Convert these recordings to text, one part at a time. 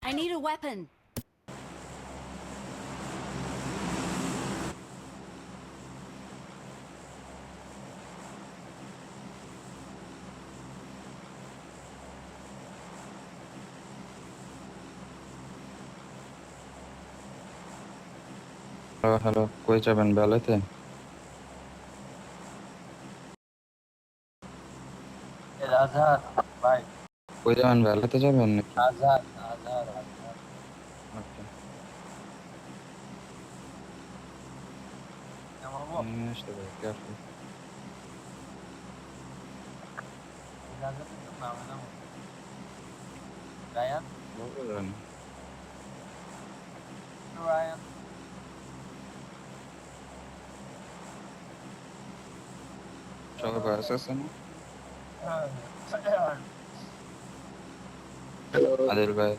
I need a weapon. Hello hello, কই যাবেন বেলাতে? আজহার ভাই, কই যাবেন বেলাতে যাবেন নাকি? আজহার আজহার আজহার ওকে, নামাবো। নেমে আসতে পারে, কেয়ারফুল। এই জায়গাতে তো নামে না মনে হয়। রায়ান, বলবো যাবেন না। রায়ান সবার বয়স আছে না? হ্যাঁ, আদিল ভাই,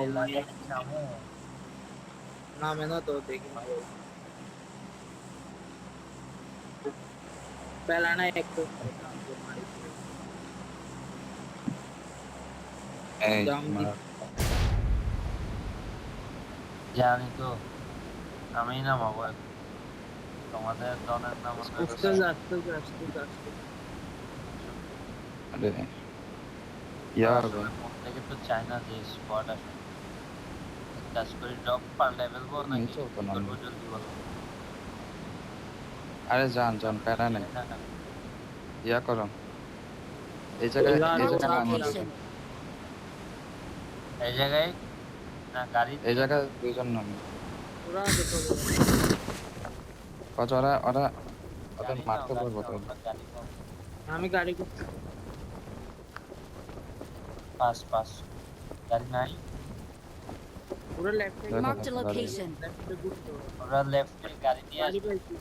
এই লাগাতে নামো। নামে না তো দেখি না ভাই पहला ना एक तो नाम को मारी এই जाम की মার। জানি তো, আমি নামাবো এখন। তোমাদের দলের নামানো उसका जास्त আরে ইয়া হবে। আসলে ফোন থেকে তো চায় না যে স্পট আসবে। কাজ করে ড্রপ পাল্টাই ফেলবো নাকি নিচেও তো কি নামবে। করবো জলদি বলো। আরে যান যান, প্যারা নেই। ইয়া করো, এই জায়গায় এই Marked a জায়গায় নামো location. দুজন। এই জায়গায় না গাড়ি এই দিয়ে জায়গায় দুজন নামো। पूरा देखो কত ওরা ওরা ওদের গাড়ি নাও মারতে গাড়ি পারবো নাও, তো। আমরা গাড়ি পাবো। আমি গাড়ি को পাস পাস গাড়ি নাই। पूरा लेफ्ट से দেখো Marked a দেখো গাড়ি। location. लेफ्ट से गुड तो ওরা লেফটে গাড়ি নিয়ে गाड़ी আসবে। पे थी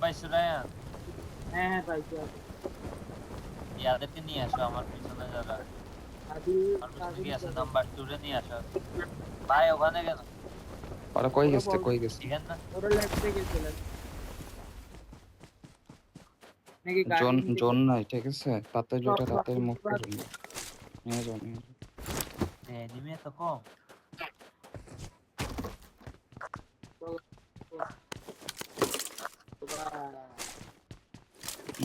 পাইছো রায়ান, है भाई क्या ইয়াদেরকে নিয়ে আসো আমার পিছনে যারা। आदिल আমার পিছনে কি आदिल আছে, নাম্বার 2 রে নিয়ে আসো। ভাই ওখানে কেন? ওরা কই पूरा গেছে बॉल কই গেছে? এখানে না। पूरा लेफ्ट से के चला नहीं गाड़ी জোন नहीं জোন নাই, ঠিক আছে, তাড়াতাড়ি तो ওটা তাড়াতাড়ি মুভ করুন। নিয়ে যাও নিয়ে যাও। এনিমি তো কম।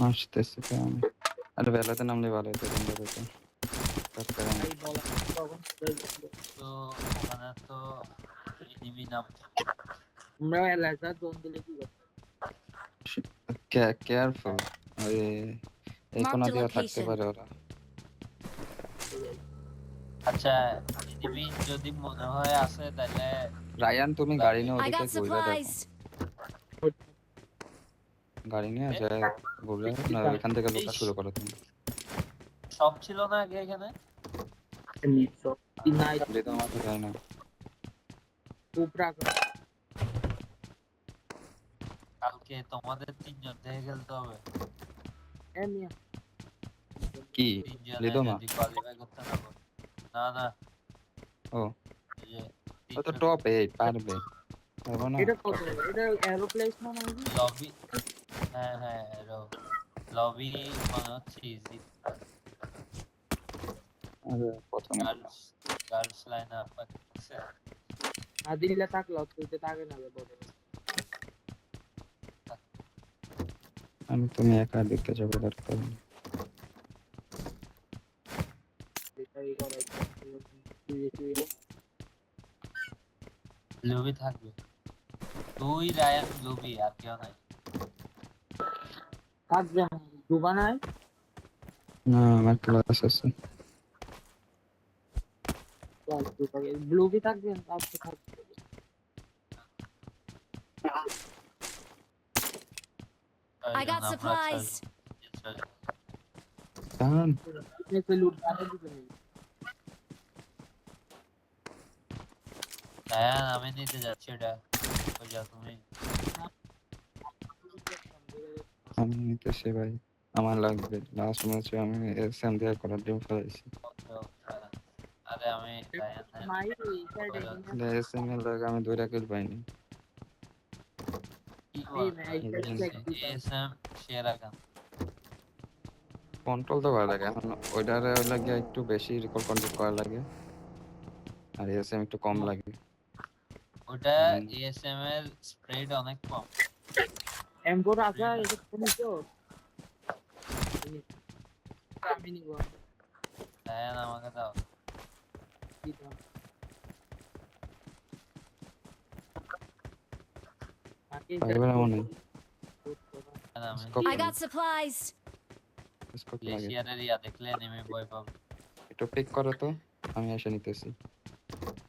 আসতেছে তো আমি। আরে বেলাতে নামলে ভালো হতো বন্ধু হতো। কারণ भाई बोला তো ওখানে তো এনিমি নাম। আমরা এলাকা জোন দিলে কি করতে কেয়ারফুল। ওই এই কোনা Marked a দিয়ে থাকতে location. পারে ওরা। আচ্ছা, এনিমি যদি মনে হয় আছে তাহলে রায়ান, তুমি গাড়ি নিয়ে I ওদিকে got ঘুরে দেখো। supplies. গাড়ি নিয়ে যায় ঘুরে না, ওইখান থেকে লুটা শুরু করো তুমি। সব ছিল না আগে এখানে। নাই দিতে আমাকে যায় না। উপরা কালকে তোমাদের তিনজন দেখে খেলতে হবে। এমিয়া কি তিনজনে লিদোমা? যদি কোয়ালিফাই করতে না পারো। না না, ও এই যে ও তো তিনজন টপ 8 পারবে। পারবো না এটা কত টপ 8। এটা এরোপ্লেন না নাকি লবি। হ্যাঁ হ্যাঁ, লবি মনে হচ্ছে ইজি। আরে প্রথমে গার্লস গার্লস লাইন আপ আছে। আদিলে থাকলো তুইতে থাকে না বড় আমি তুমি একা দেখতে যাবো দরকার নেই। এটাই করাই তুই লবি থাকবে, তুই রায়ান লবি আর কেউ নাই। থাকবে দুবানায় না আমার ক্লাস আছে। ব্লু भी থাকবে আপনি থাকবে I got supplies. কারণ আপনি তো লুট আনে দিবেন রায়ান আমি নিতে যাচ্ছি এটা। ওই যাও তুমি। আমি নিতেছি ভাই, আমার লাগবে। লাস্ট ম্যাচে আমি এসএম দিয়ে করার ডিম ফেলাইছি। আরে আমি রায়ান মাই সাইড এসএম এর লাগে আমি 2টা কিল পাইনি। কি এই বল না এই সাইড এসএম সেরা গান। কন্ট্রোল তো করা লাগে এখন, ওইটারে লাগে একটু বেশি রিকল কন্ট্রোল করা লাগে, আর এসএম একটু কম লাগে। ওটা হুম। এএসএম এর স্প্রেড অনেক কম। M4 আছে এটা তুমি তো আমি নিব রায়ান আমাকে দাও। কি দাও আগে পাইবে না মনে হয়। রায়ান, আমি scope I got supplies. Scope লাগে। গ্লেশিয়ারের ইয়া দেখলে নেমে ভয় পাবো। একটু পিক করো তো, আমি এসে নিতেছি।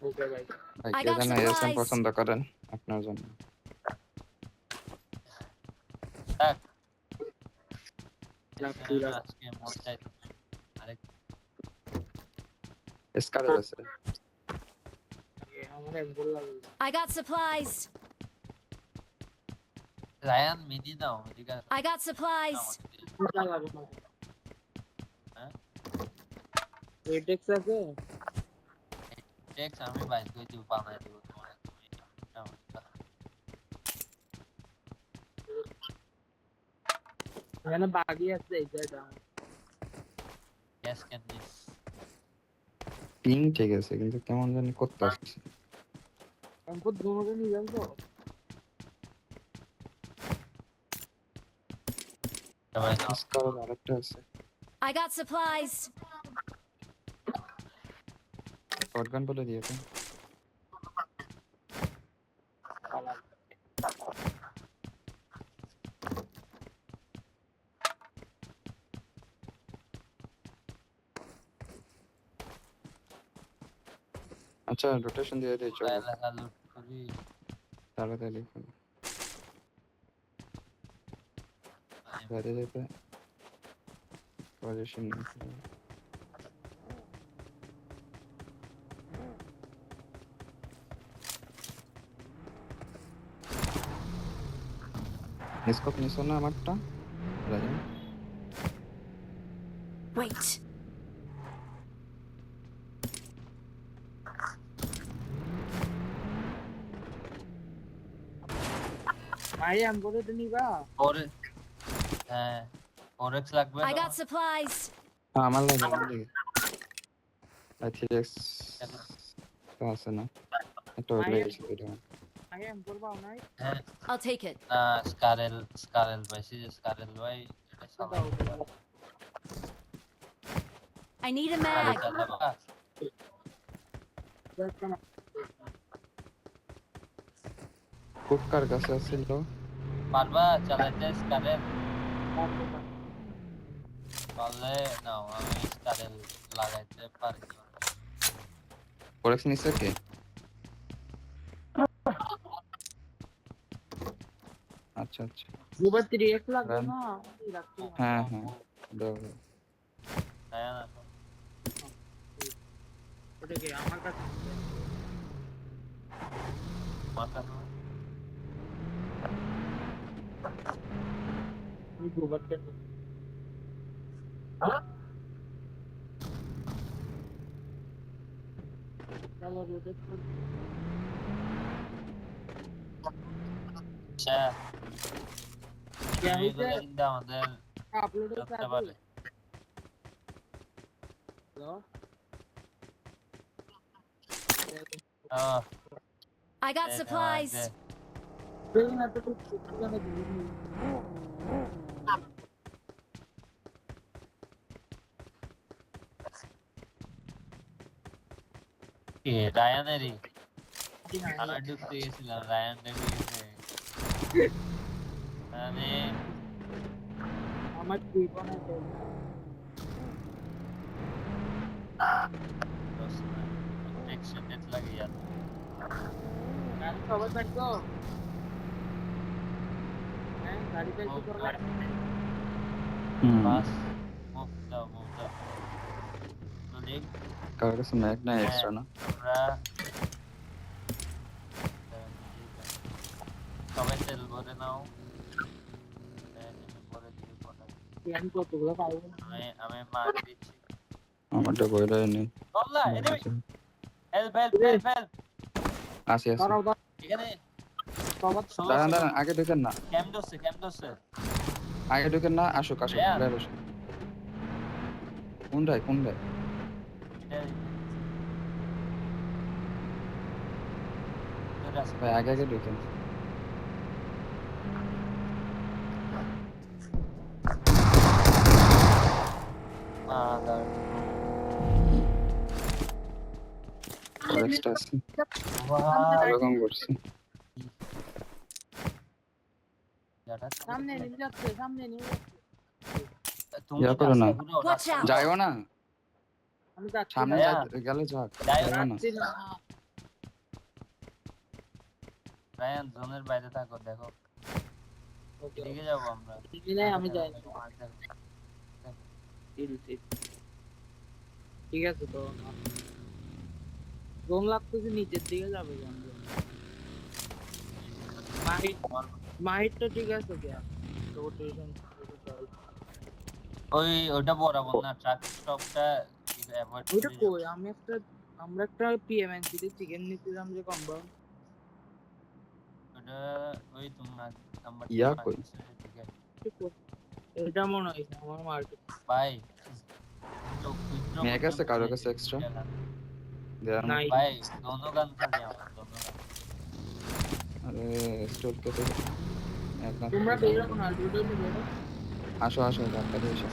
ওকে ভাই ভাই I কে got যেন এসএম supplies. পছন্দ করেন আপনার জন্য। থাক, লাফি লাফ আজকে মন চাইতো না। আরেক স্কারের আছে। আমার M4 লাগে I got supplies. Ryan mini দাও, এদিকে আসো। I got supplies. আমাকে দিয়ে। কোথা লাগে না হ্যাঁ? এটেক্স আছে টেক্স আমি বাইক করে দিব, বানাই দিব তোমার। তুমি আমার এখানে বাগি আছে এই জায়গা গ্যাস ক্যান দিস। পিং ঠিক আছে কিন্তু কেমন জানি করতে আসছে। M4 দুটোকে নিয়ে যাও তো সবাই দাও। স্কারের আরেকটা আছে। I got supplies. শটগান বলে দিয়েছে। আচ্ছা রোটেশন দিয়ে দিয়ে চলো এলাকা লুট করি। তাড়াতাড়ি করো। বাইরে যেতে পজিশন নিতে হবে। স্কোপ নিছো না আমারটা? রাজন Wait. ভাই M4 তো নিবা পরে হ্যাঁ, ফরেক্স লাগবে I তো? got supplies. হ্যাঁ আমার লাগে আমার লাগে। আর 3x তো আছে না, একটা ওই লাগে সেটা। আগে M4 পাও নাই হ্যাঁ, I'll take it. না স্কারেল পাইছি, যে স্কারেল ভাই এটা চালাই। I need a আরে mag. চালাবা? ফুটকার কাছে আছিল পারবা চালাইতে স্কারেল? পারলে নাও, আমি স্কারেল লাগাইতে পারি না। ফরেক্স নিছে কে? আচ্ছা আচ্ছা দুবার 3x লাগবে রান। না এই রাখছি হ্যাঁ হ্যাঁ দাও দাও। হ্যাঁ না তো। ওটা কি আমার কাছে আছে? মাথা না। আমি দুবার কেন চলো রোটেট করি আচ্ছা, क्या हुई এগুলো কিন্তু আমাদের अपलोड করতে कर পারে। लो আহ, I got এই supplies. নাও, এই যে। लेकिन अब तो कुछ करने की नहीं কি রায়ানেরই? कि আমি नहीं ঢুকতে গেছিলাম, রায়ান ঢুকে গেছে। আমি हमारे दीपन है तो টেক্সচার নেট লাগিয়ে गाड़ी कवर बैठ दो हैं गाड़ी पे Oh, तो God. হুম বাস মুভ দাও, মুভ দাও। যদি কার কাছে ম্যাগ নাই এক্সট্রা না? আমরা সবাই তেল ভরে নাও। ভরে দিবি পরে। हम को तो लगा पाओ আমি মার দিচ্ছি। আমারটা বইলাই নেই। আল্লাহ, enemy! Help help help help! আসি আসি करो उधर এখানে कवर দাঁড়ান দাঁড়ান আগে ঢুকেন না, ক্যাম্প ধরছে, ক্যাম্প ধরছে। আগে ঢুকেন না, আসুক আসুক ভাইয়া। বাইরে আসুক। কোনটায় এটা তোর আছে ভাই আগে ঢুকেন দাঁড় ফরেস্ট আছে বাহ এরকম করছে সামনে নিয়ে যাচ্ছে তুমি ইয়া করো না। রাস্তা ঘুরো, Watch রাস্তা out! যাইও না আমি যাচ্ছি সামনে ভাইয়া। গেলে যাক যাইও যাইও না যাচ্ছি না রায়ান জোনের বাইরে থাকো, দেখো ওকে এদিকে যাবো আমরা। আমি যাই দেখো, দেখো। ঠিক আছে তো জোন লাগতেছে নিচের দিকে যাবে মাহির তো ঠিক আছে কে রোটেশন ওইটা বরাবর না, ট্রাক স্টপটা অ্যাভয়েড ওইটা করে কই আমরা একটা পিএমএনসি তে চিকেন নিছিলাম যে কম্পাউন্ড ওটা ওই তোমার নাম্বার ইয়া কই? এটা মনে হয় আমার মার্কেট ভাই মেয়ে কাছে কারো কাছে extra? দেয়ার নাই ভাই দোনো গান খালি আমার দোনো গান। আরে স্টোর কেটে একদম তোমরা বেরো না দুটো বেরো আসো তাড়াতাড়ি এসো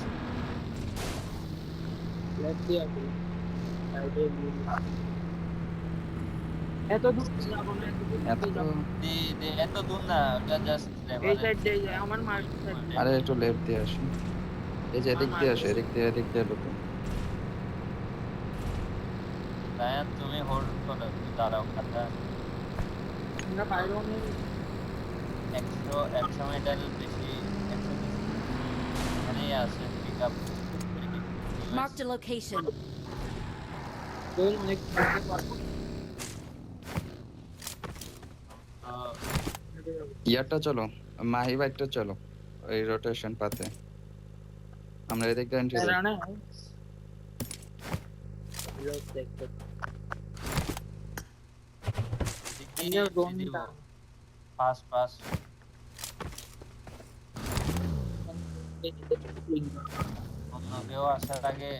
লেফট দিয়ে আসো সাইডে এত দূর যাবো না এত এত দূর না, ওটা জাস্ট এই সাইড দিয়ে যায় আমার মার্কেট সাইড আরে একটু লেফট দিয়ে আসো এই যে এদিক দিয়ে আসো এদিক দিয়ে ঢুকো রায়ান তুমি হোল্ড করো, দাঁড়াও খাতা আমরা বাইরে অনেক 100 মিটারের বেশি 100 এখানেই আছে pick up. Marked a location. দোন অনেক দেখতে পারবো ইয়ারটা চলো মাহি বাইকটা চলো ওই রোটেশন পাতে আমরা এদিক দিয়ে এন্ট্রি তারা না লোক দেখতে ইঞ্জার দোনটা পাস অন্য কেউ আসার আগে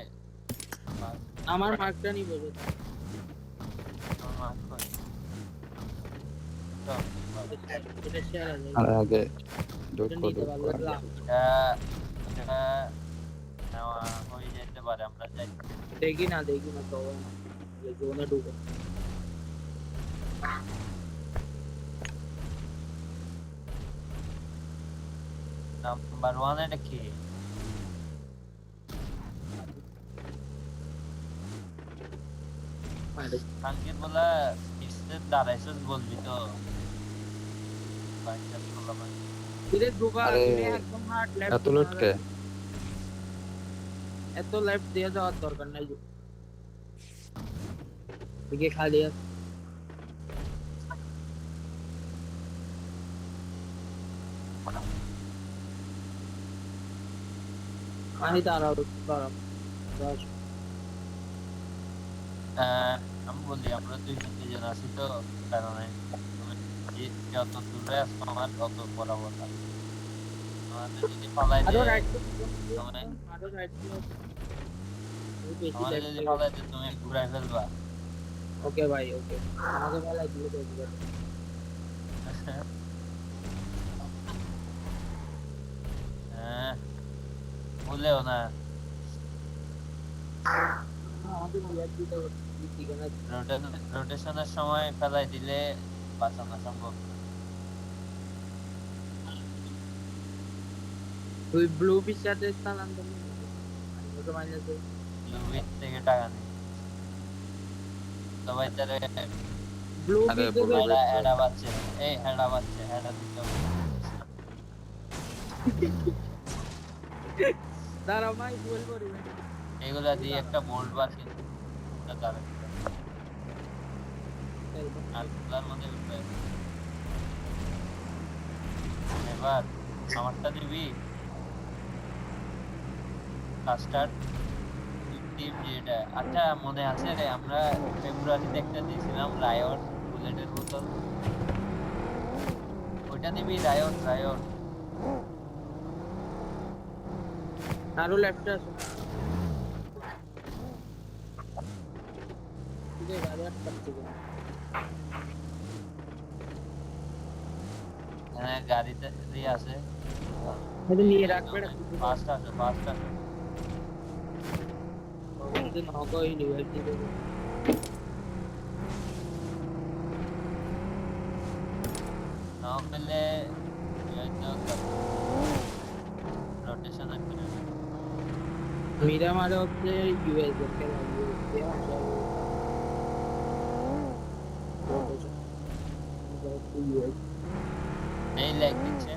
আমার মার্কটা নিবে মার্ক করে তো এটা শেয়ার আছে আর আগে এটা ঢুকো নিতে পারলে লাভ এটা নেওয়া হয়ে যেতে পারে, আমরা যাই। দেখি না তো জোনে ঢুকে নাম্বার 1 এটা কি সংকেত বলা ইসে দাঁড়াইছিস বলবি তো বাইকটা খোলা মানে ধীরে ঢুকা আরে, তুমি একদম হার্ড লেফট এত লটকে এত লেফট দিয়ে যাওয়ার দরকার নাই দিকে খালি আছে আমি দাঁড়াও আমি বলি আমরা দুইজন আছি তো, কারণে তুমি যত দূরে আসো আমার তত বরাবর থাকবে। আমাদের যদি পালাই আরো দেয় রাইট আরো রাইট আমাদের যদি পালাই দেয় তুমি ঘুরাই ফেলবা। ওকে ভাই ওকে আমাকে বলা দিলে দেখবে হ্যাঁ বললেও না আমাদের বিয়ার দিতে ঠিকানা রোটেশনের সময় ফেলাই দিলে বাঁচানো সম্ভব না। তুই ব্লু পিসাতে স্থানান্তর ওকে মাইনাস লুবিট থেকে টাকা নেই সবাই তারে ব্লু আরে পিসে বলো। হেডা বাচ্চে এই হেডা দিতে হবে। দাঁড়াও ভাই ফুয়েল করি ভাই এগুলা দিয়ে একটা বোল্ট বার কিন্তু দাঁড়াবে আর তার মধ্যে উঠবে। এবার আমারটা দিবি কাস্টার্ড টিপ যেটা। আচ্ছা মনে আছে রে আমরা ফেব্রুয়ারিতে একটা দিয়েছিলাম রায়ট বুলেটের বোতল, ওইটা দিবি রায়ট আরো লেফটে আছে ওকে গাড়ি আটকাচ্ছে কেন? এখানে গাড়িতে দিয়ে আছে এটা নিয়ে রাখবে না ফাস্ট আসো ওদের নগো ইউনিভার্সিটি দেবে না পেলে রোটেশন করে মিরামারে হচ্ছে ইউএস এর খেলা ইউএস এই লাইক দিচ্ছে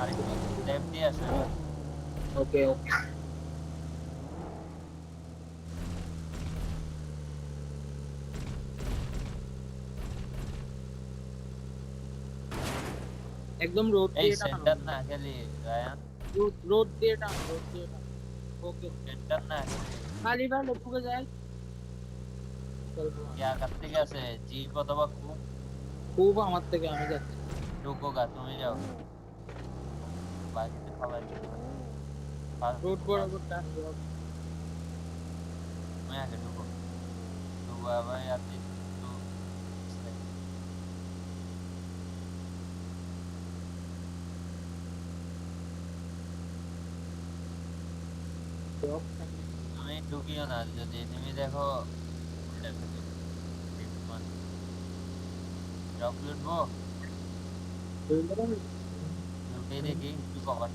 আরেকটু লেফট দিয়ে আসো ওকে ওকে একদম রোড এই দিয়ে সেন্টার না খালি রায়ান রোড দিয়ে টান ওকে সেন্টার না খালি ভালো ঢুকে যায় क्या करते कैसे जीप अथवा खूब খুব আমার থেকে আমি যাচ্ছি ঢুকোগা তুমি যাও বাকিতে সবাই রোড বরাবর টান তুমি আগে ঢুকো ঢুকো আবার আতে তো তুমি ঢুকিও না যদি তুমি দেখো ড্রপ লুটবো লুটে দেখি কি কভার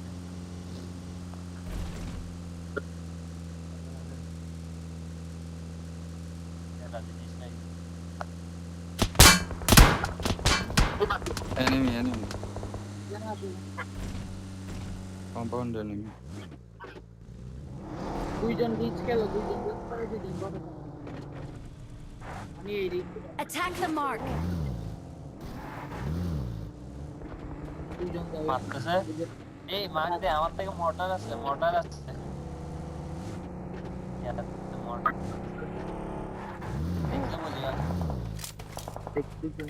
জিনিস নাই enemy compound enemy দুইজন রিচ গেল দুইজন রিচ করে দিন বড় আমি এই রিচ Attack the mark. দুইজন দাও মারতেছে এই মারতে আমার থেকে মোটর আছে ইয়ার মোটর দেখলে বুঝবা দেখতেছেন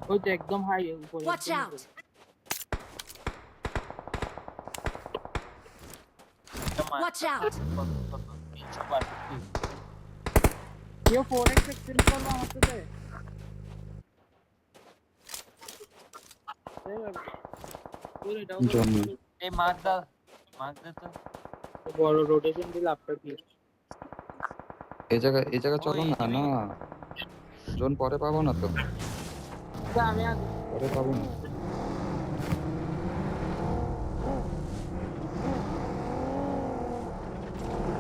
ওই তো একদম হাই উপরে Watch out. Watch out. কেউ 4x এক্সটেন্ড করলো আমার সাথে জমি এই মার্ক দে তো বড় রোটেশন দিলে আপনার কি এই জায়গা চলো না জোন পরে পাবো না তো আমি আগে পরে পাবো না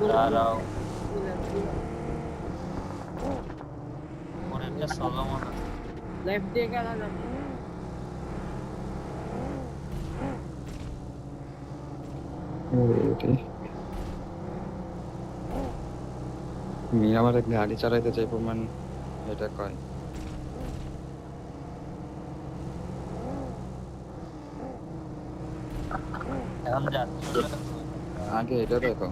দাঁড়াও পরেরটা সলোমন আছে লেফট দিয়ে গেলা যাবে আমার গাড়ি চালাইতে চাই প্রমাণ এটা কয় এখন যাচ্ছি আগে এটা দেখো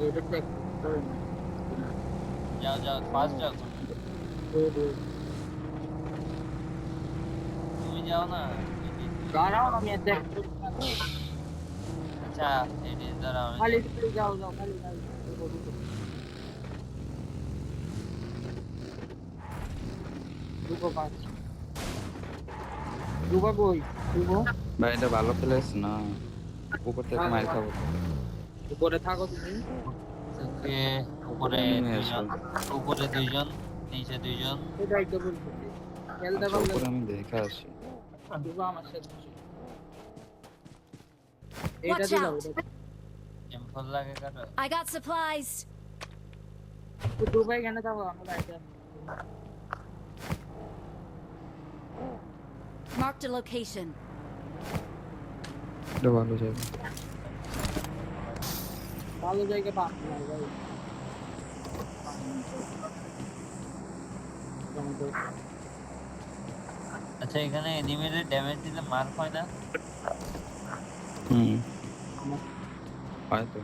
এটা চেক করে যাও ফাস্ট যাও তুমি যাও না দাঁড়াও আমি চেক করি আচ্ছা এটি দাঁড়াও খালি যাও খালি দুটো পাঁচ দুটো কই দুটো ভাই এটা ভালো প্লেস না উপর থেকে মাইর খাবো উপরে থাকো তুমি ওকে উপরে দুইজন নিচে দুইজন এটাই তো বলছি খেলতে আচ্ছা, পারলে উপরে আমি দেখে আসি দুটো আমার সাথে এটা Watch দিলাম out. এমফল লাগে কাটো I got supplies. তো দুবাই কেন যাবো আমরা এটা Marked a location. এটা ভালো যাবে ভালো জায়গা পাবো না ভাই আচ্ছা এখানে এনিমির ড্যামেজ দিলে মার্ক হয় না হয়তো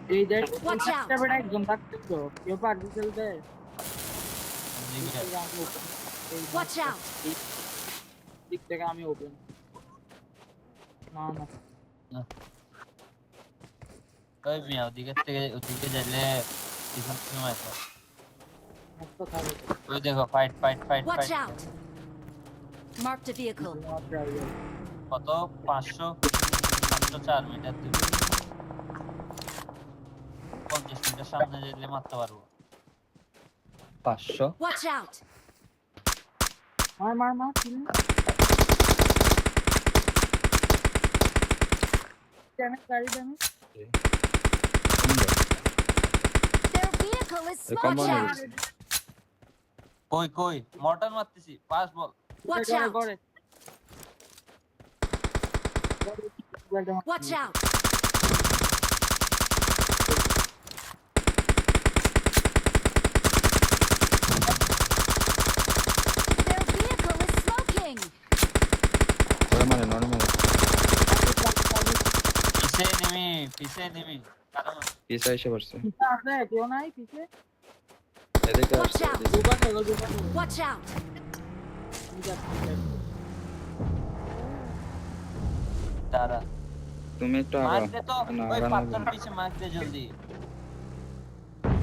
এই যে Watch out. একটা বড় একজন থাকতো তো কেউ পারবে চলতে Watch out. দিক থেকে আমি ওপেন না ওই মিয়া ওদিকে যাইলে পিছন থেকে মারতো। একটা খাবে ওই দেখো fight fight fight Watch fight out! Marked a vehicle. কত 504 মিটার দূরে 50 মিটার সামনে যেলে মারতে পারবো 500 Watch out! মার কিল ড্যামেজ গাড়ি damage Their vehicle is The compound smoking! is- কই মর্টার মারতেছি পাস বল Watch গড়ে out! গড়ে Watch out! Their vehicle is smoking! Normally পিছে নেমি কারণ পিছা এসে পড়ছে আছে কেউ নাই পিছে এদিকে Watch আসছে, out! এদিকে। দুবার Watch out! দাঁড়া তুমি একটু আগো মারতে তো না, ওই আগানো পাথর যাবে না। পিছে মারতে জলদি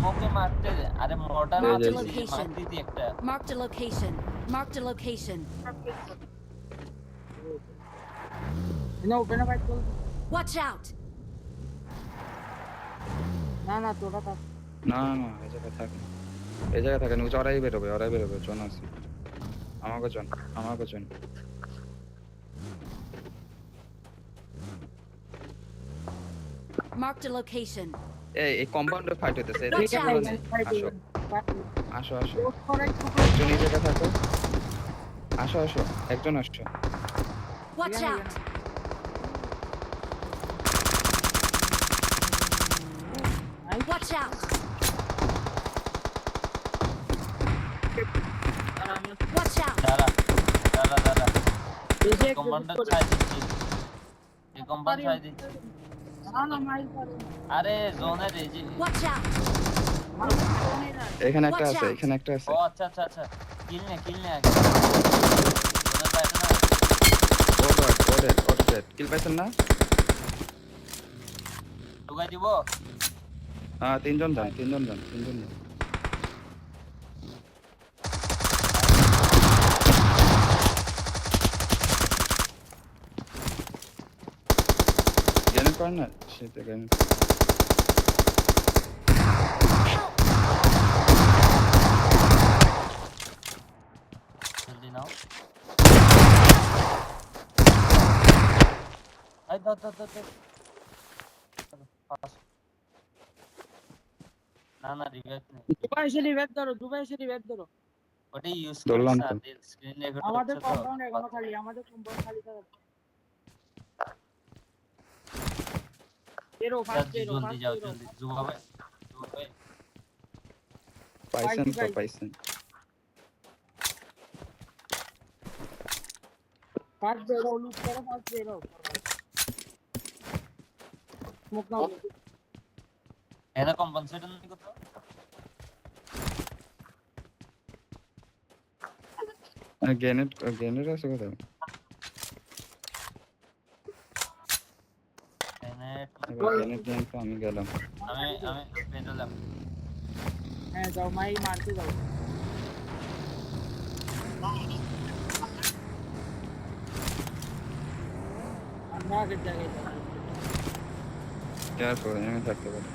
ওকে মারতে দে আরে মর্টার দে, দে, মারতেছি দে। মারতে দি একটা Marked a location. Marked a location. না ওপেনে ফাইট চল Watch out! না তোরা থাক না এই জায়গায় থাকে না ওরাই বেরোবে জন আছে আমাকে জন Marked a location. এই কম্পাউন্ডে ফাইট হইতেছে Watch এদিকে out! আসো একজন এই জায়গায় থাকো আসো একজন আসো Watch out! Watch out! Watch out! দাঁড়া কমান্ডার ছাই দিচ্ছি এই কম্পাউন্ড ছাই দিচ্ছি আরে জোনের এই যে Watch out! এখানে একটা Watch আছে out! এখানে একটা আছে ও আচ্ছা কিল নে আগে জোনের বাইরে না ওডেড কিল পাইছেন না ঢুকাই দিব হ্যাঁ তিনজন যান গ্রেনেড করেন না সেটা গ্রেনেড জলদি নাও আই দাও না রিভাইভ নেই দুবাই এসে রিভেট ধরো ওটাই ইউজ ধরলাম করছি তো। না স্ক্রিন রেকর্ড আমাদের হচ্ছে তো কম্পাউন্ড এখনো খালি থাকে এরো ফাস্ট এরো জলদি যাও জলদি জুবাবে পাইছেন ফাস্ট বেরো লুট করো ফাস্ট বেরো স্মোক নাও এরা কম্পেনসেটর নেই কত গ্রেনেড আছে কোথাও গ্রেনেড দিয়ে তো আমি গেলাম আমি পেটালাম হ্যাঁ যাও মারতে যাও আমরা আগের জায়গায় যাই কেয়ারফুল এনিমি থাকতে পারে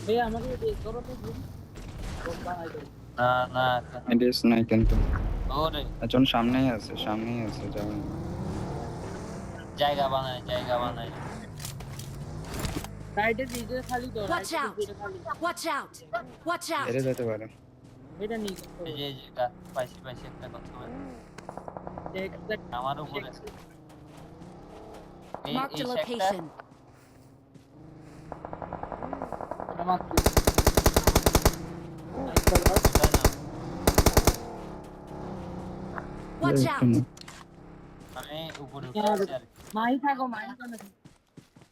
এই আমাকে ধরো তো না এডিস নাই কিন্তু ওরে একজন সামনেই আছে যাবেন জায়গা বানায় রাইটে দিকে খালি দাও Watch out! Watch out! Watch out! এরে যেতে পারে এটা নিয়ে এই যে পাইছি একটা কথা বলে আমার উপরে এই Marked a এই location. আমার আইসা দাও। কোথায় না Watch out! আমি উপরে আর উঠেছি আর কি। মাই থাকো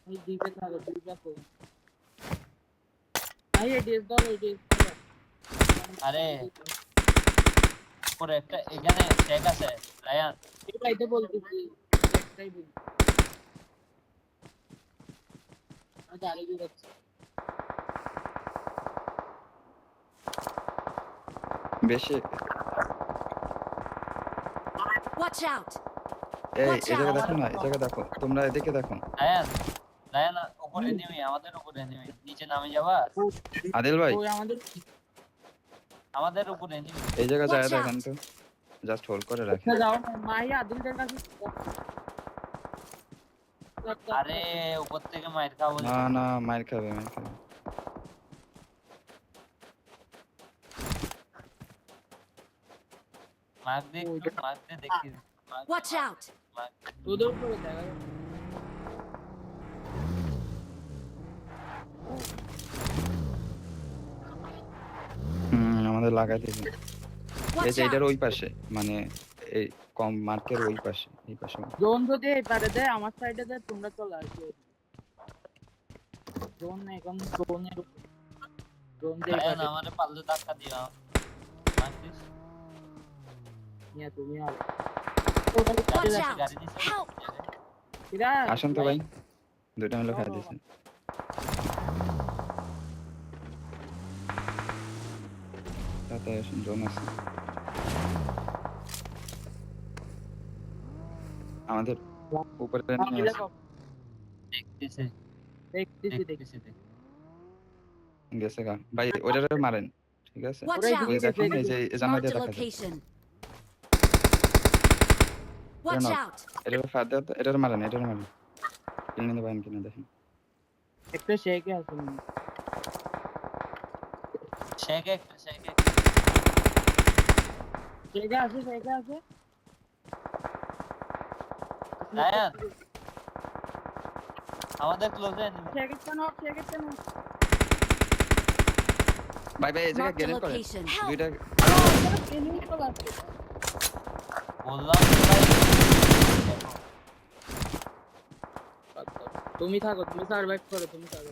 এই দিকে থাকো দিকে থাকো মাই এডিএস দাও এডিএস দাও আরে উপরে একটা এখানে ট্যাগ আছে রায়ান এটাই তো বলতেছি একটাই বল আচ্ছা আরেকটু যাচ্ছে বেশি Watch out! এই Watch এই জায়গা out. দেখো না, এই জায়গা দেখো, তোমরা এদিকে দেখো। রায়ান রায়ান উপরে নেমে আমাদের উপরে নেমে নিচে নামে যাবা আদিল ভাই ওই আমাদের আমাদের উপরে নেমে এই জায়গা যায় Watch দেখেন out. তো, জাস্ট হোল্ড করে রাখেন। যাও মাই আদিলদের কাছে আরে উপর থেকে মাইর খাবো না না, মাইর খাবে মাইর খাবে। মার্ক দে মার্ক দে দেখি Watch out! তোদের উপরে দেখা যাচ্ছে আমাদের লাগাই দিবে। এই Watch যে এটার out! ওই পাশে, মানে এই কম মার্কের ওই পাশে, এই পাশে। জোন যদি এই পারে দেয় আমার সাইডে দেয় তোমরা চলে আসবে জোন না এখন জোনের জোন দিয়ে রায়ান পারে আমারে পাল্লে ধাক্কা দিও মার্ক দিস নিয়ে তুমি আর Watch out! গাড়ি দিছে Help! কিরা আসেন তো ভাই, দুইটা মিলে খাই দিয়েছে। তাতে জোন আছে আমাদের উপরে নিয়ে আসে। দেখতেছে দেখতেছি দেখতেছে গেছে গা ভাই, ওইটারে মারেন, ঠিক আছে? Watch ওরাই out! ওই দেখেন এই যে এই জানলা Marked দিয়ে a দেখা যায়। location. Watch not? out! এটার ফাঁদ দেওয়া তো, এটার মারেন, এটার মারেন। কিনে নেবেন কিনা দেখেন। একটা শেকে আছে শেকে শেকে আছে রায়ান আমাদের ক্লোজে শেকে কেন ভাই ভাই এই জায়গায় Marked a গ্রেনেড করেন location. Help! দুইটা। বললাম ভাই তুমি থাকো তুমি সার্ভাইভ করো তুমি থাকো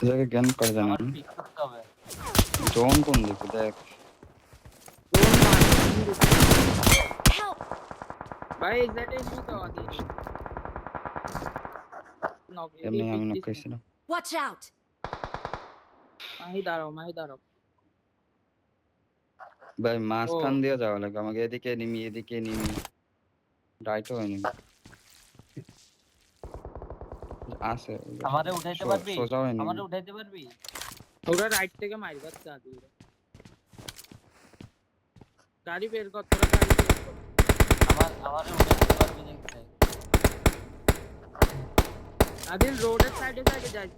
এই জায়গায় গ্রেনেড করে জানেন। আমার পিক করতে হবে জোন কোন দিকে দেখ। Help! ভাই এই সাইডে নিয়ে তো আদি এমনি আমি নক করেছিলাম। Watch out! মাহি দাঁড়াও ভাই মাঝখান দিয়ে যাওয়া লাগবে আমাকে, এদিকে নিমি রাইটও হয়নি আছে। আমারে উঠাইতে পারবি সোজা হয়নি। আমারে উঠাইতে পারবি ওরা রাইট থেকে মারি বাচ্চা আদি গাড়ি বের কর তোরা গাড়ি বের কর আমারে উঠাইতে পারবি দেখতে আদিল রোডের সাইডে যাই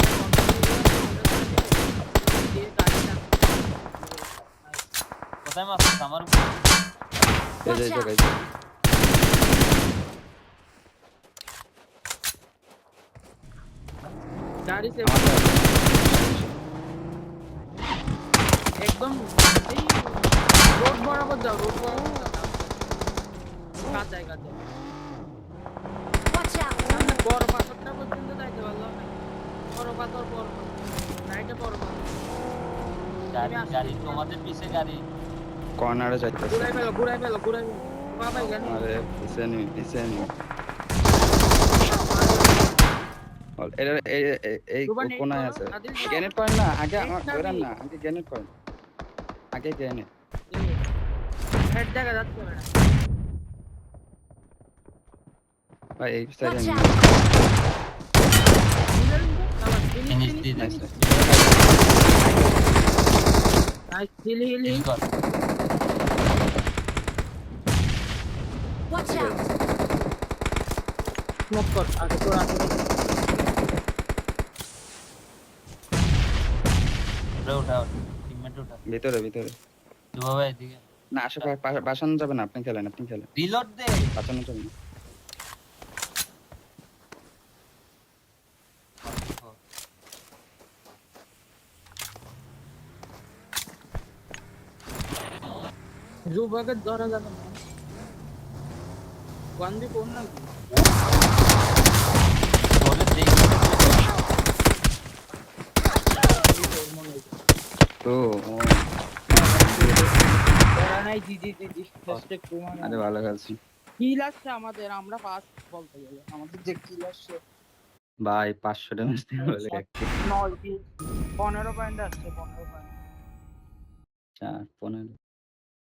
দিয়ে গাড়িটা কোথায় মারছিস আমার উপর এই যে Watch out! জায়গায় গাড়ি সে আমাদের একদম এই রোড বরাবর যাও কাঁচায় Watch out! সামনে বড় পাথরটা পর্যন্ত যাইতে পারলাম না বড় পাথর রাইটে বড় পাথর গাড়ি তোমাদের পিছে গাড়ি কর্নারে যাইতেছে। ঘুরাই ফেলো বাবা গেল আরে পিছে নি এটা এই কোনায় আছে। গ্রেনেড করেন না আগে, আমার ধরেন না আগে গ্রেনেড করেন, আগে গ্রেনেড। হেড দেখা যাচ্ছে না ভাই এই সাইডে Watch নিয়ে out! ফিনিশ দি নাইস নাইস হিল হিল কর Watch out! স্মোক কর আগে তোর আগে উঠা টিমমেট উঠা ভিতরে কিভাবে এদিকে না আসো ভাই, বাসানো যাবে না, আপনি খেলেন রিলোড দে বাঁচানো যাবে না। যুবকে ধরা যাবে না গান্ধী কোন নাকি বলে দেখি তো ধরা নাই দিদি দিদি রেসপেক্ট তোমার আরে ভালো খেলছি কিল আসছে আমাদের আমরা পাস বলতে গেলে আমাদের যে কিল আসছে ভাই 500 ড্যামেজ দিয়ে বলে 9 কিল 15 পয়েন্ট আসছে 15 পয়েন্ট 4 15